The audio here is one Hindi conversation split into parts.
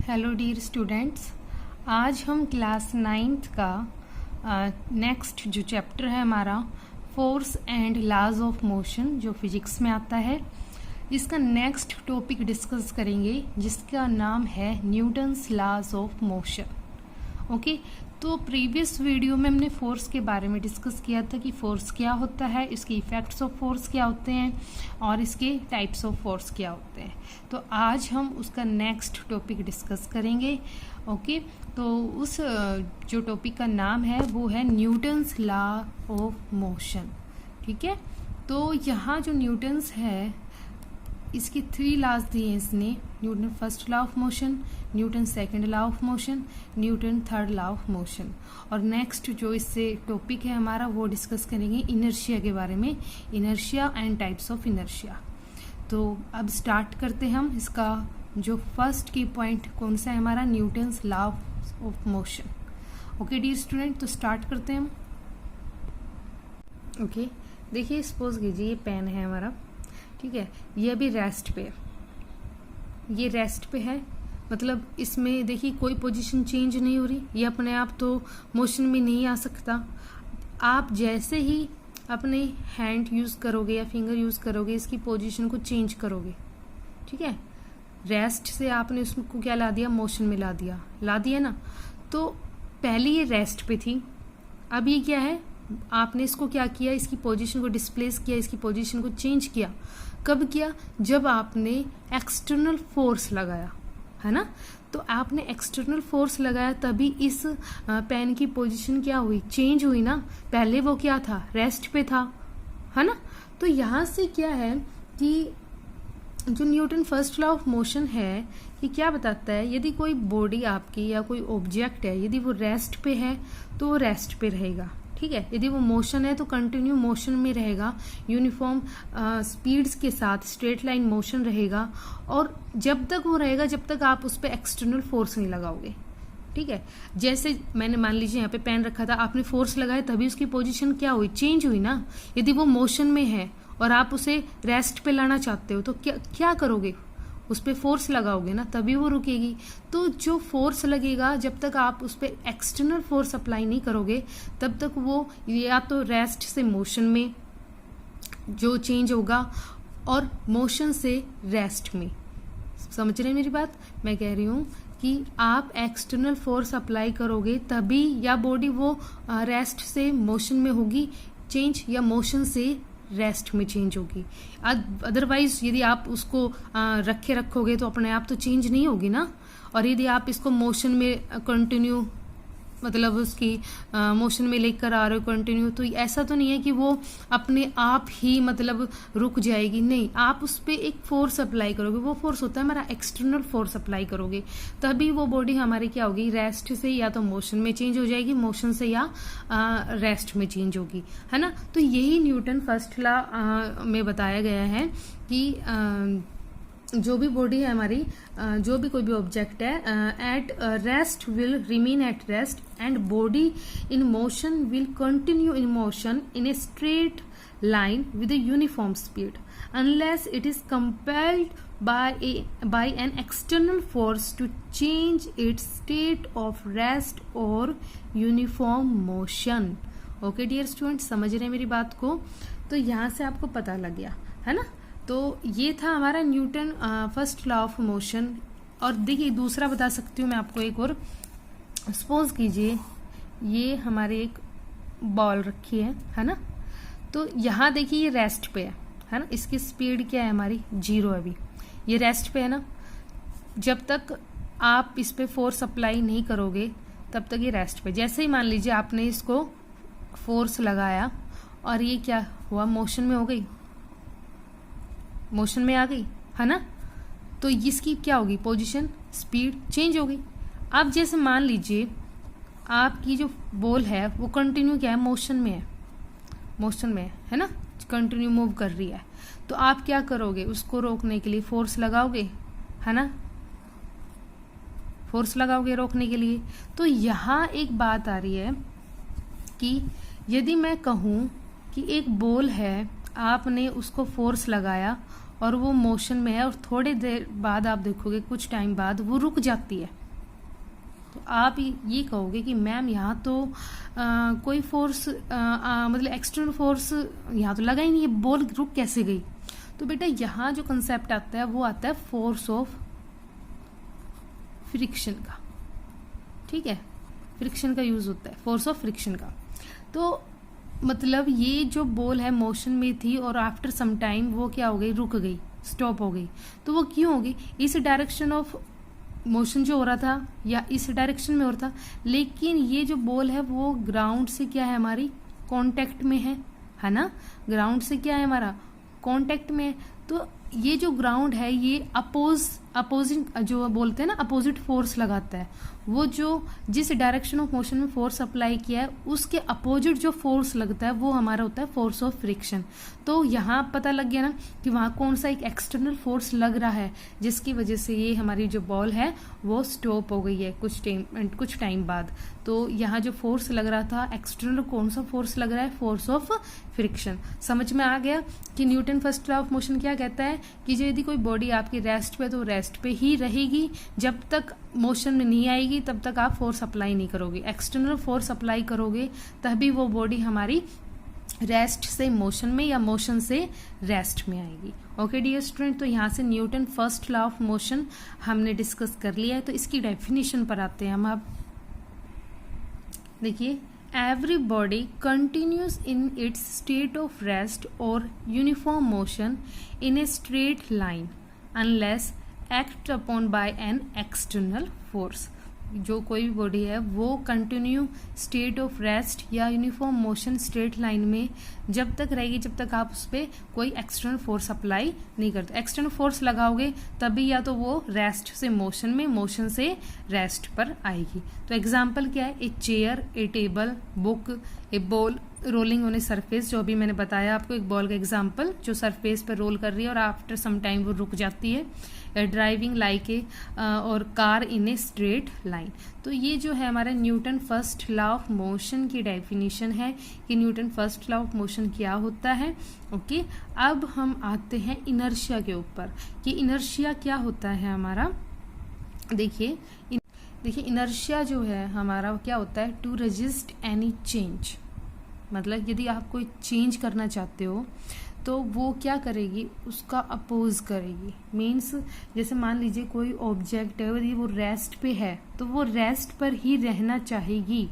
हेलो डियर स्टूडेंट्स, आज हम क्लास 9th का नेक्स्ट जो चैप्टर है हमारा force and laws of motion जो फिजिक्स में आता है, इसका नेक्स्ट टॉपिक डिस्कस करेंगे जिसका नाम है Newton's laws of motion. Okay, तो प्रीवियस वीडियो में हमने फोर्स के बारे में डिस्कस किया था कि फोर्स क्या होता है, इसके इफेक्ट्स ऑफ फोर्स क्या होते हैं और इसके टाइप्स ऑफ फोर्स क्या होते हैं। तो आज हम उसका नेक्स्ट टॉपिक डिस्कस करेंगे। ओके, तो उस जो टॉपिक का नाम है वो है न्यूटन्स लॉ ऑफ मोशन। ठीक है, तो यहाँ जो न्यूटन्स है इसकी 3 लॉज दिए हैं इसने, Newton first law of motion, Newton second law of motion, Newton third law of motion. और नेक्स्ट जो इससे टॉपिक है हमारा वो डिस्कस करेंगे इनर्शिया के बारे में, inertia and types of inertia. तो अब स्टार्ट करते हैं हम। इसका जो फर्स्ट की पॉइंट कौन सा है हमारा, Newton's law of motion. Okay dear student, तो स्टार्ट करते हैं हम। ओके, देखिए सपोज कीजिए ये पेन है हमारा, ठीक है, ये अभी रेस्ट पे है, ये रेस्ट पे है, मतलब इसमें देखिए कोई पोजीशन चेंज नहीं हो रही, ये अपने आप तो मोशन में नहीं आ सकता। आप जैसे ही अपने हैंड यूज करोगे या फिंगर यूज करोगे इसकी पोजीशन को चेंज करोगे, ठीक है, रेस्ट से आपने उसको क्या ला दिया, मोशन में ला दिया ना। तो पहले ये रेस्ट पे थी, अब ये क्या है, आपने इसको क्या किया, इसकी पोजीशन को डिस्प्लेस किया, इसकी पोजीशन को चेंज किया। कब किया, जब आपने एक्सटर्नल फोर्स लगाया, है ना। तो आपने एक्सटर्नल फोर्स लगाया तभी इस पेन की पोजीशन क्या हुई, चेंज हुई ना। पहले वो क्या था, रेस्ट पे था, है ना। तो यहां से क्या है कि जो Newton first law of motion है ये क्या बताता है, यदि कोई बॉडी आपकी या कोई ऑब्जेक्ट है, यदि वो रेस्ट पे है तो वो रेस्ट पे रहेगा, ठीक है। यदि वो मोशन है तो कंटिन्यू मोशन में रहेगा, यूनिफॉर्म स्पीड्स के साथ स्ट्रेट लाइन मोशन रहेगा। और जब तक वो रहेगा जब तक आप उस पर एक्सटर्नल फोर्स नहीं लगाओगे, ठीक है। जैसे मैंने मान लीजिए यहाँ पे पेन रखा था, आपने फोर्स लगाया तभी उसकी पोजीशन क्या हुई, चेंज हुई ना। यदि वो मोशन में है और आप उसे रेस्ट पे लाना चाहते हो तो क्या करोगे, उस पर फोर्स लगाओगे ना, तभी वो रुकेगी। तो जो फोर्स लगेगा जब तक आप उस पर एक्सटर्नल फोर्स अप्लाई नहीं करोगे तब तक वो या तो रेस्ट से मोशन में जो चेंज होगा और मोशन से रेस्ट में। समझ रहे हैं मेरी बात, मैं कह रही हूं कि आप एक्सटर्नल फोर्स अप्लाई करोगे तभी या बॉडी वो रेस्ट से मोशन में होगी चेंज, या मोशन से रेस्ट में चेंज होगी। अदरवाइज यदि आप उसको रखे रखोगे तो अपने आप तो चेंज नहीं होगी ना। और यदि आप इसको मोशन में कंटिन्यू, मतलब उसकी मोशन में लेकर आ रहे हो कंटिन्यू, तो ऐसा तो नहीं है कि वो अपने आप ही मतलब रुक जाएगी, नहीं, आप उस पर एक फोर्स अप्लाई करोगे। वो फोर्स होता है हमारा एक्सटर्नल फोर्स अप्लाई करोगे तभी वो बॉडी हमारी क्या होगी, रेस्ट से या तो मोशन में चेंज हो जाएगी, मोशन से या रेस्ट में चेंज होगी, है ना। तो यही न्यूटन फर्स्ट लॉ में बताया गया है कि जो भी बॉडी है हमारी, जो भी कोई भी ऑब्जेक्ट है, at rest will remain at rest and body in motion will continue in motion in a straight line with a uniform speed unless it is compelled by an external force to change its state of rest or uniform motion। Okay dear student, समझ रहे हैं मेरी बात को। तो यहाँ से आपको पता लग गया, है ना। तो ये था हमारा Newton first law of motion. और देखिए दूसरा बता सकती हूँ मैं आपको एक और। सपोज कीजिए ये हमारे एक बॉल रखी है ना। तो यहाँ देखिए ये रेस्ट पे है ना, इसकी स्पीड क्या है हमारी, 0 अभी, ये रेस्ट पे है ना। जब तक आप इस पे फोर्स अप्लाई नहीं करोगे तब तक ये रेस्ट पे। जैसे ही मान लीजिए आपने इसको फोर्स लगाया और ये क्या हुआ, मोशन में हो गई, मोशन में आ गई, है ना। तो इसकी क्या होगी, पोजीशन स्पीड चेंज होगी। अब जैसे मान लीजिए आपकी जो बॉल है वो कंटिन्यू क्या है, मोशन में है, मोशन में है ना, कंटिन्यू मूव कर रही है। तो आप क्या करोगे, उसको रोकने के लिए फोर्स लगाओगे, है ना, फोर्स लगाओगे रोकने के लिए। तो यहाँ एक बात आ रही है कि यदि मैं कहूँ कि एक बॉल है, आपने उसको फोर्स लगाया और वो मोशन में है और थोड़ी देर बाद आप देखोगे कुछ टाइम बाद वो रुक जाती है, तो आप ये कहोगे कि मैम यहाँ तो कोई फोर्स मतलब एक्सटर्नल फोर्स यहाँ तो लगा ही नहीं है, बॉल रुक कैसे गई। तो बेटा यहाँ जो कंसेप्ट आता है वो आता है फोर्स ऑफ फ्रिक्शन का, ठीक है, फ्रिक्शन का यूज होता है, फोर्स ऑफ फ्रिक्शन का। तो मतलब ये जो बॉल है मोशन में थी और आफ्टर सम टाइम वो क्या हो गई, रुक गई, स्टॉप हो गई। तो वो क्यों हो गई, इस डायरेक्शन ऑफ मोशन जो हो रहा था या इस डायरेक्शन में हो रहा था, लेकिन ये जो बॉल है वो ग्राउंड से क्या है, हमारी कांटेक्ट में है ना, ग्राउंड से क्या है, हमारा कांटेक्ट में है। तो ये जो ग्राउंड है ये अपोजिट जो बोलते हैं ना, अपोजिट फोर्स लगाता है। वो जो जिस डायरेक्शन ऑफ मोशन में फोर्स अप्लाई किया है उसके अपोजिट जो फोर्स लगता है वो हमारा होता है फोर्स ऑफ फ्रिक्शन। तो यहाँ पता लग गया ना कि वहाँ कौन सा एक एक्सटर्नल फोर्स लग रहा है जिसकी वजह से ये हमारी जो बॉल है वो स्टॉप हो गई है कुछ टाइम बाद। तो यहाँ जो फोर्स लग रहा था एक्सटर्नल, कौन सा फोर्स लग रहा है, फोर्स ऑफ फ्रिक्शन। समझ में आ गया कि Newton first law of motion क्या कहता है कि यदि कोई बॉडी आपकी रेस्ट पे तो रेस्ट पे ही रहेगी, जब तक मोशन में नहीं आएगी तब तक आप फोर्स अप्लाई नहीं करोगे, एक्सटर्नल फोर्स अप्लाई करोगे तभी वो बॉडी हमारी रेस्ट से मोशन में या मोशन से रेस्ट में आएगी। ओके डियर स्टूडेंट, तो यहाँ से Newton first law of motion हमने डिस्कस कर लिया है। तो इसकी डेफिनेशन पर आते हैं हम। अब देखिए, every body continues in its state of rest or uniform motion in a straight line unless acted upon by an external force। जो कोई भी बॉडी है वो कंटिन्यू स्टेट ऑफ रेस्ट या यूनिफॉर्म मोशन स्ट्रेट लाइन में जब तक रहेगी जब तक आप उस पर कोई एक्सटर्नल फोर्स अप्लाई नहीं करते। एक्सटर्नल फोर्स लगाओगे तभी या तो वो रेस्ट से मोशन में, मोशन से रेस्ट पर आएगी। तो एग्जाम्पल क्या है, a chair, A table, book, A ball rolling on a surface. जो अभी मैंने बताया आपको एक बॉल का एग्जाम्पल जो सरफेस पर रोल कर रही है और आफ्टर सम टाइम वो रुक जाती है। ड्राइविंग लाइक ए और car in a straight line. तो ये जो है हमारा Newton first law of motion की डेफिनेशन है कि Newton first law of motion क्या होता है। ओके, अब हम आते हैं इनर्शिया के ऊपर कि इनर्शिया क्या होता है हमारा। देखिए इनर्शिया जो है हमारा क्या होता है, टू रेजिस्ट एनी चेंज। मतलब यदि आप कोई चेंज करना चाहते हो तो वो क्या करेगी, उसका अपोज करेगी। मीन्स जैसे मान लीजिए कोई ऑब्जेक्ट है, यदि वो रेस्ट पे है तो वो रेस्ट पर ही रहना चाहेगी।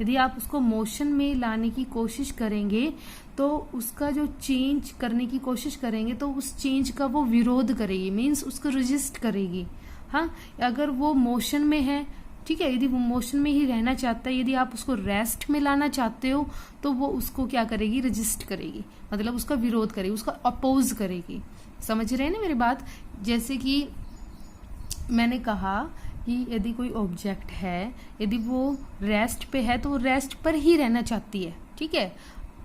यदि आप उसको मोशन में लाने की कोशिश करेंगे तो उसका जो चेंज करने की कोशिश करेंगे तो उस चेंज का वो विरोध करेगी, मीन्स उसको रेजिस्ट करेगी। हाँ, अगर वो मोशन में है, ठीक है, यदि वो मोशन में ही रहना चाहता है, यदि आप उसको रेस्ट में लाना चाहते हो तो वो उसको क्या करेगी, रेजिस्ट करेगी, मतलब उसका विरोध करेगी, उसका अपोज करेगी। समझ रहे हैं ना मेरी बात। जैसे कि मैंने कहा कि यदि कोई ऑब्जेक्ट है, यदि वो रेस्ट पे है तो वो रेस्ट पर ही रहना चाहती है, ठीक है।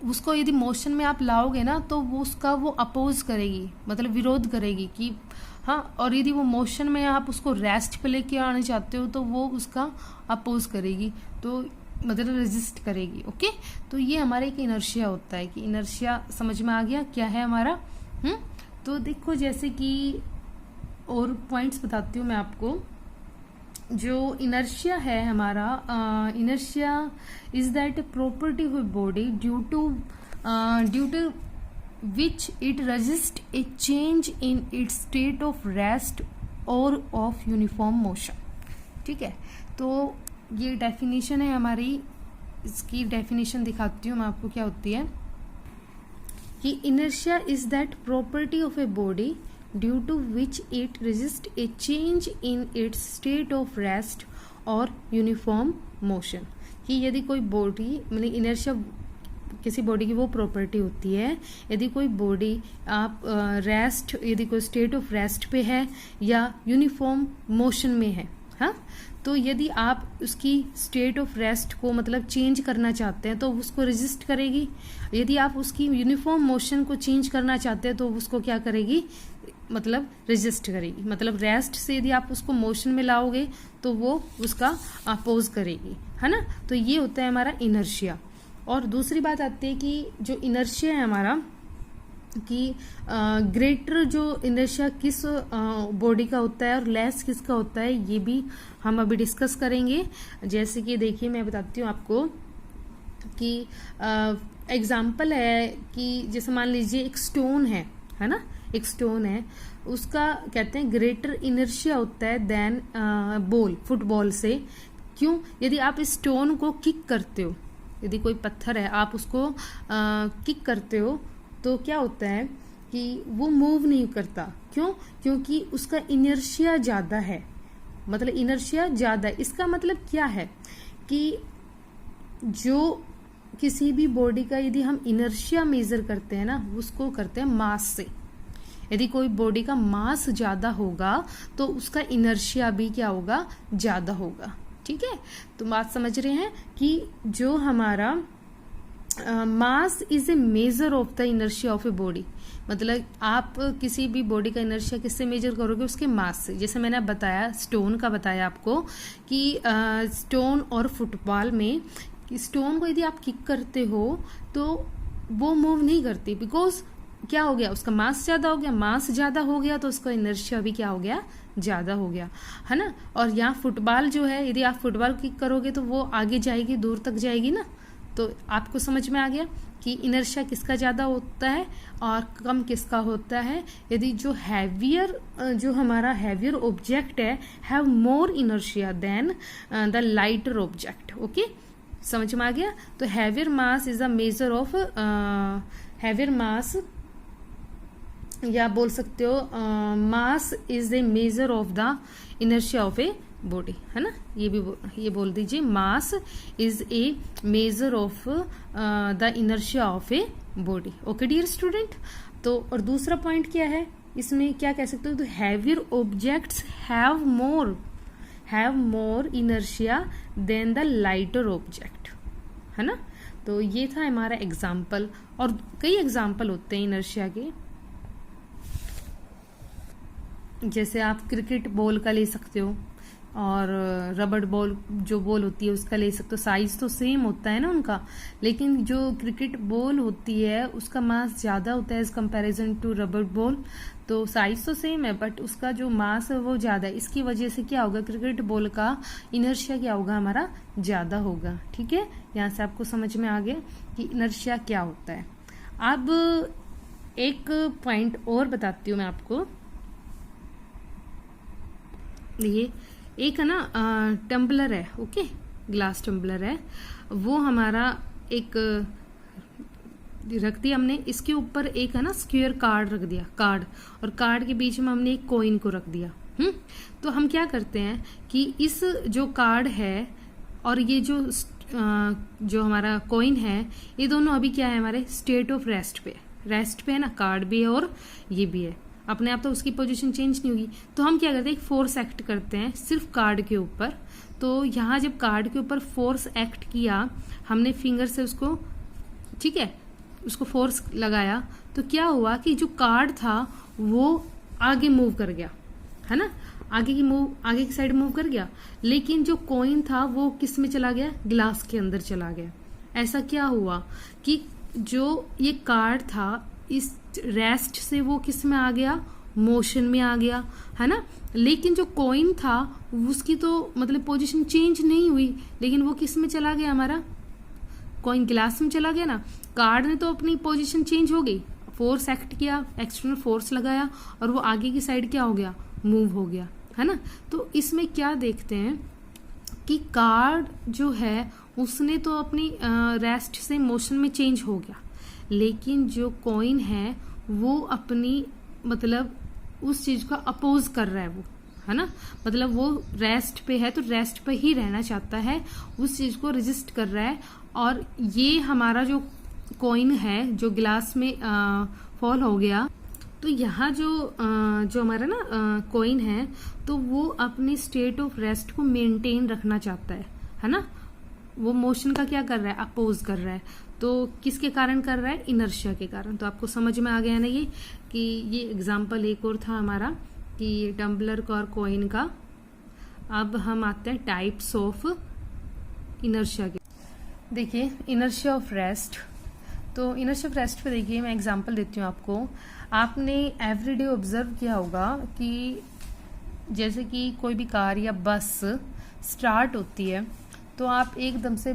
उसको यदि मोशन में आप लाओगे ना तो वो उसका वो अपोज करेगी, मतलब विरोध करेगी कि हाँ, और यदि वो मोशन में आप उसको रेस्ट पे लेके आना चाहते हो तो वो उसका अपोज करेगी, तो मतलब रेजिस्ट करेगी। ओके, तो ये हमारा एक इनर्शिया होता है कि इनर्शिया समझ में आ गया क्या है हमारा। तो देखो जैसे कि और पॉइंट्स बताती हूँ मैं आपको। जो इनर्शिया है हमारा, inertia is that property of body due to which it resists a change in its state of rest or of uniform motion। ठीक है, तो ये डेफिनेशन है हमारी। इसकी डेफिनेशन दिखाती हूँ मैं आपको क्या होती है कि inertia is that property of a body due to which it resist a change in its state of rest और यूनिफॉर्म मोशन। कि यदि कोई बॉडी, मतलब इनर्शिया किसी बॉडी की वो प्रॉपर्टी होती है, यदि कोई बॉडी आप रेस्ट, यदि कोई स्टेट ऑफ रेस्ट पे है या यूनिफॉर्म मोशन में है, हाँ, तो यदि आप उसकी स्टेट ऑफ रेस्ट को मतलब चेंज करना चाहते हैं तो उसको रेजिस्ट करेगी। यदि आप उसकी यूनिफॉर्म मोशन को चेंज करना चाहते हैं तो उसको क्या करेगी, मतलब रेजिस्ट करेगी। मतलब रेस्ट से यदि आप उसको मोशन में लाओगे तो वो उसका अपोज करेगी, है ना। तो ये होता है हमारा इनर्शिया। और दूसरी बात आती है कि जो इनर्शिया है हमारा, कि ग्रेटर जो इनर्शिया किस बॉडी का होता है और लेस किसका होता है, ये भी हम अभी डिस्कस करेंगे। जैसे कि देखिए मैं बताती हूँ आपको कि एग्जाम्पल है कि जैसे मान लीजिए एक स्टोन है ना, एक स्टोन है, उसका कहते हैं ग्रेटर इनर्शिया होता है देन बॉल, फुटबॉल से। क्यों? यदि आप इस स्टोन को किक करते हो, यदि कोई पत्थर है आप उसको किक करते हो तो क्या होता है कि वो मूव नहीं करता। क्यों? क्योंकि उसका इनर्शिया ज्यादा है, मतलब इनर्शिया ज्यादा है। इसका मतलब क्या है कि जो किसी भी बॉडी का यदि हम इनर्शिया मेजर करते हैं ना, उसको करते हैं मास से। यदि कोई बॉडी का मास ज्यादा होगा तो उसका इनर्शिया भी क्या होगा, ज्यादा होगा। ठीक है, तो बात समझ रहे हैं कि जो हमारा मास is a measure of the inertia of a body. मतलब आप किसी भी बॉडी का इनर्शिया किससे मेजर करोगे, उसके मास से। जैसे मैंने बताया, स्टोन का बताया आपको कि स्टोन और फुटबॉल में स्टोन को यदि आप किक करते हो तो वो मूव नहीं करती, बिकॉज क्या हो गया, उसका मास ज्यादा हो गया। मास ज्यादा हो गया तो उसका इनर्शिया भी क्या हो गया, ज्यादा हो गया, है ना। और यहाँ फुटबॉल जो है, यदि आप फुटबॉल किक करोगे तो वो आगे जाएगी, दूर तक जाएगी ना। तो आपको समझ में आ गया कि इनर्शिया किसका ज्यादा होता है और कम किसका होता है। यदि जो हैवियर, जो हमारा हैवियर ऑब्जेक्ट है, have more inertia than the lighter object. Okay, समझ में आ गया। तो heavier mass is a measure of heavier mass, या बोल सकते हो mass is a measure of the inertia of a body, है ना। ये बोल दीजिए, mass is a measure of the inertia of a body. Okay dear student. तो और दूसरा पॉइंट क्या है इसमें, क्या कह सकते हो, तो heavier objects have more inertia than the lighter object, है ना। तो ये था हमारा एग्जाम्पल, और कई एग्जाम्पल होते हैं इनर्शिया के। जैसे आप क्रिकेट बॉल का ले सकते हो, और रबड़ बॉल जो बॉल होती है उसका ले सकते हो। साइज तो सेम होता है ना उनका, लेकिन जो क्रिकेट बॉल होती है उसका मास ज्यादा होता है एज कंपैरिजन टू रबड़ बॉल। तो साइज तो सेम है बट उसका जो मास है वो ज्यादा है। इसकी वजह से क्या होगा, क्रिकेट बॉल का इनर्शिया क्या होगा, हमारा ज्यादा होगा। ठीक है, यहाँ से आपको समझ में आ गया कि इनर्शिया क्या होता है। अब एक पॉइंट और बताती हूँ मैं आपको। देखिए, एक है ना टम्बलर है, ओके, ग्लास टम्बलर है, वो हमारा एक रख दिया हमने, इसके ऊपर एक है ना स्क्वायर कार्ड रख दिया, कार्ड, और कार्ड के बीच में हमने एक कॉइन को रख दिया। तो हम क्या करते हैं कि इस जो कार्ड है और ये जो हमारा कॉइन है, ये दोनों अभी क्या है, हमारे स्टेट ऑफ रेस्ट पे है ना। कार्ड भी है और ये भी है, अपने आप तो उसकी पोजीशन चेंज नहीं होगी। तो हम क्या करते हैं, एक फोर्स एक्ट करते हैं सिर्फ कार्ड के ऊपर। तो यहाँ जब कार्ड के ऊपर फोर्स एक्ट किया हमने, फिंगर से उसको, ठीक है, उसको फोर्स लगाया, तो क्या हुआ कि जो कार्ड था वो आगे मूव कर गया, है ना, आगे की साइड मूव कर गया। लेकिन जो कॉइन था वो किस में चला गया, ग्लास के अंदर चला गया। ऐसा क्या हुआ कि जो ये कार्ड था इस रेस्ट से वो किस में आ गया, मोशन में आ गया, है ना। लेकिन जो कॉइन था उसकी तो मतलब पोजीशन चेंज नहीं हुई, लेकिन वो किस में चला गया, हमारा कॉइन ग्लास में चला गया ना। कार्ड ने तो अपनी पोजीशन चेंज हो गई, फोर्स एक्ट किया, एक्सटर्नल फोर्स लगाया, और वो आगे की साइड क्या हो गया, मूव हो गया, है ना। तो इसमें क्या देखते हैं कि कार्ड जो है उसने तो अपनी रेस्ट से मोशन में चेंज हो गया, लेकिन जो कॉइन है वो अपनी मतलब उस चीज का अपोज कर रहा है, वो, है ना। मतलब वो रेस्ट पे है तो रेस्ट पे ही रहना चाहता है, उस चीज को रेजिस्ट कर रहा है। और ये हमारा जो कॉइन है जो ग्लास में फॉल हो गया, तो यहाँ जो हमारा ना कॉइन है, तो वो अपने स्टेट ऑफ रेस्ट को मेंटेन रखना चाहता है ना। वो मोशन का क्या कर रहा है, अपोज कर रहा है। तो किसके कारण कर रहा है, इनर्शिया के कारण। तो आपको समझ में आ गया ना ये कि ये एग्जाम्पल एक और था हमारा कि टम्बलर का और कॉइन का। अब हम आते हैं टाइप्स ऑफ इनर्शिया के। देखिए, इनर्शिया ऑफ रेस्ट, तो इनर्शिया ऑफ रेस्ट पे देखिए, मैं एग्जांपल देती हूँ आपको। आपने एवरीडे ऑब्जर्व किया होगा कि जैसे कि कोई भी कार या बस स्टार्ट होती है तो आप एकदम से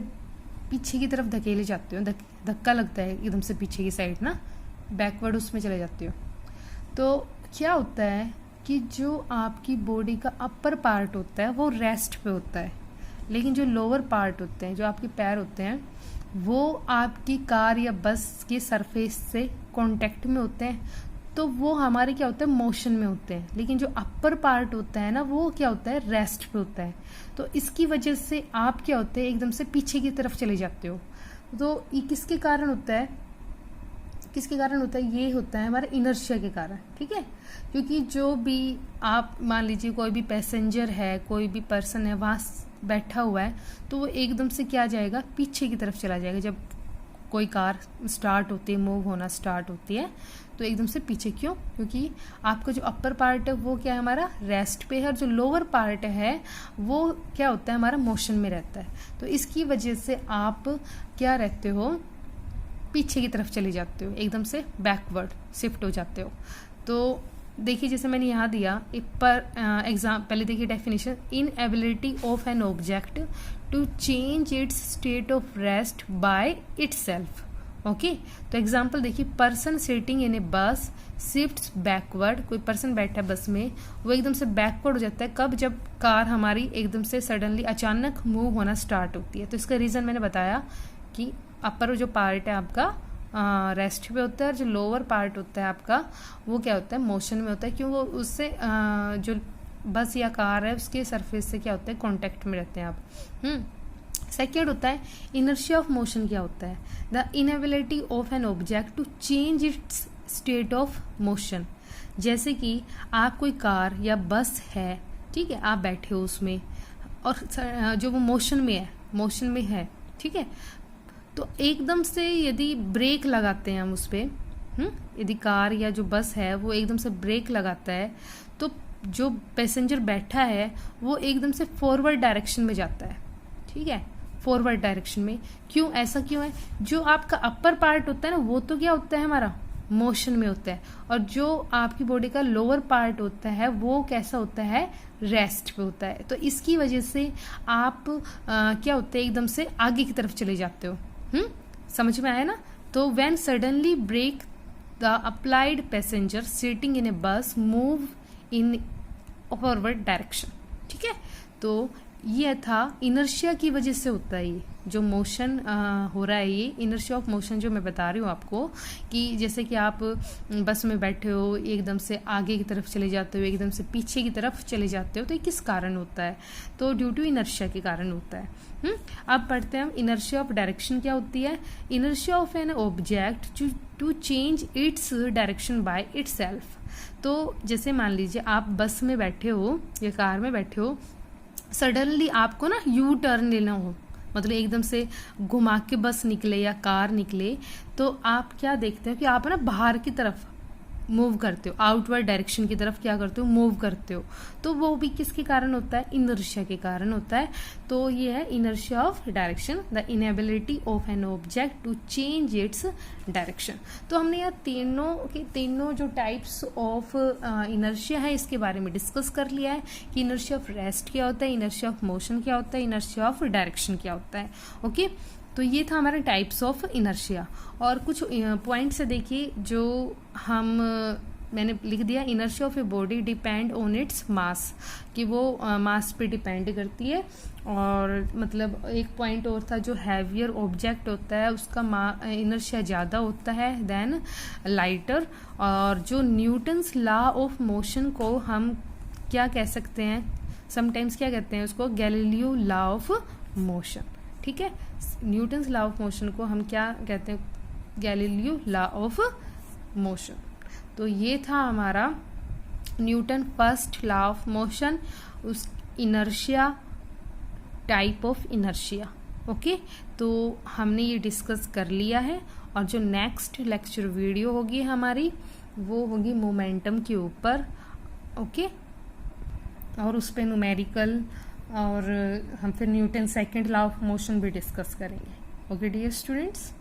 पीछे की तरफ धकेले जाते हो, धक्का लगता है एकदम से पीछे की साइड ना, बैकवर्ड उसमें चले जाते हो। तो क्या होता है कि जो आपकी बॉडी का अपर पार्ट होता है वो रेस्ट पे होता है, लेकिन जो लोअर पार्ट होते हैं, जो आपके पैर होते हैं, वो आपकी कार या बस के सरफेस से कांटेक्ट में होते हैं, तो वो हमारे क्या होता है, मोशन में होते हैं। लेकिन जो अपर पार्ट होता है ना, वो क्या होता है, रेस्ट पे होता है। तो इसकी वजह से आप क्या होते हैं, एकदम से पीछे की तरफ चले जाते हो। तो ये किसके कारण होता है, किसके कारण होता है, ये होता है हमारे इनर्शिया के कारण, ठीक है। क्योंकि जो भी आप मान लीजिए कोई भी पैसेंजर है, कोई भी पर्सन है वहाँ बैठा हुआ है, तो वो एकदम से क्या जाएगा, पीछे की तरफ चला जाएगा। जब कोई कार स्टार्ट होती है, मूव होना स्टार्ट होती है, तो एकदम से पीछे। क्यों? क्योंकि आपका जो अपर पार्ट है वो क्या है, हमारा रेस्ट पे है, और जो लोअर पार्ट है वो क्या होता है, हमारा मोशन में रहता है। तो इसकी वजह से आप क्या रहते हो, पीछे की तरफ चले जाते हो, एकदम से बैकवर्ड शिफ्ट हो जाते हो। तो देखिए, जैसे मैंने यहाँ दिया एक पर एग्जाम, पहले देखिए definition, inability of an object to change its state of rest by itself. Okay, तो एग्जाम्पल देखिए, person sitting in a bus shifts backward. कोई पर्सन बैठा है बस में, वो एकदम से बैकवर्ड हो जाता है। कब? जब कार हमारी एकदम से सडनली अचानक मूव होना स्टार्ट होती है। तो इसका रीज़न मैंने बताया कि अपर जो पार्ट है आपका रेस्ट पे होता है, और जो लोअर पार्ट होता है आपका वो क्या होता है, मोशन में होता है। क्यों? वो उससे जो बस या कार है उसके सरफेस से क्या होता है, कांटेक्ट में रहते हैं आप। सेकेंड होता है इनर्शिया ऑफ मोशन। क्या होता है? The inability of an object to change its state of motion. जैसे कि आप कोई कार या बस है, ठीक है, आप बैठे हो उसमें, और जो वो मोशन में है, ठीक है, तो एकदम से यदि ब्रेक लगाते हैं हम उस पर, यदि कार या जो बस है वो एकदम से ब्रेक लगाता है, तो जो पैसेंजर बैठा है वो एकदम से फॉरवर्ड डायरेक्शन में जाता है, ठीक है, फॉरवर्ड डायरेक्शन में। क्यों? ऐसा क्यों है? जो आपका अपर पार्ट होता है ना, वो तो क्या होता है, हमारा मोशन में होता है, और जो आपकी बॉडी का लोअर पार्ट होता है वो कैसा होता है, रेस्ट पे होता है। तो इसकी वजह से आप क्या होते हैं, एकदम से आगे की तरफ चले जाते हो। समझ में आया ना? तो when suddenly brake the applied passenger sitting in a bus move in forward direction, ठीक है। तो ये था इनर्शिया की वजह से होता है, ये जो मोशन हो रहा है, ये इनर्शिया ऑफ मोशन जो मैं बता रही हूँ आपको, कि जैसे कि आप बस में बैठे हो, एकदम से आगे की तरफ चले जाते हो, एकदम से पीछे की तरफ चले जाते हो, तो ये किस कारण होता है? तो ड्यू टू इनर्शिया के कारण होता है। अब पढ़ते हैं हम इनर्शिया ऑफ डायरेक्शन क्या होती है। Inertia of an object to change its direction by itself. तो जैसे मान लीजिए आप बस में बैठे हो या कार में बैठे हो, सडनली आपको ना यू टर्न लेना हो, मतलब एकदम से घुमा के बस निकले या कार निकले, तो आप क्या देखते हो कि आप ना बाहर की तरफ मूव करते हो, आउटवर्ड डायरेक्शन की तरफ क्या करते हो, मूव करते हो। तो वो भी किसके कारण होता है? इनर्शिया के कारण होता है। तो ये है inertia of direction, the inability of an object to change its direction. तो हमने यहाँ तीनों जो टाइप्स ऑफ इनर्शिया है इसके बारे में डिस्कस कर लिया है कि इनर्शिया ऑफ रेस्ट क्या होता है, इनर्शिया ऑफ मोशन क्या होता है, इनर्शिया ऑफ डायरेक्शन क्या होता है। ओके, तो ये था हमारा टाइप्स ऑफ इनर्शिया। और कुछ पॉइंट्स से देखिए जो मैंने लिख दिया। Inertia of a body depend on its mass, कि वो मास पे डिपेंड करती है। और मतलब एक पॉइंट और था, जो हैवियर ऑब्जेक्ट होता है उसका इनर्शिया ज़्यादा होता है देन लाइटर। और जो न्यूटन्स लॉ ऑफ मोशन को हम क्या कह सकते हैं, समटाइम्स क्या कहते हैं उसको, गैलीलियो लॉ ऑफ मोशन, ठीक है। न्यूटन्स लॉ ऑफ मोशन को हम क्या कहते हैं, गैलीलियो लॉ ऑफ मोशन। तो ये था हमारा Newton first law of motion, उस inertia, type of inertia. Okay, तो हमने ये डिस्कस कर लिया है। और जो नेक्स्ट लेक्चर वीडियो होगी हमारी, वो होगी मोमेंटम के ऊपर। ओके, और उस पर न्यूमेरिकल और हम फिर Newton second law of motion भी डिस्कस करेंगे। Okay dear students.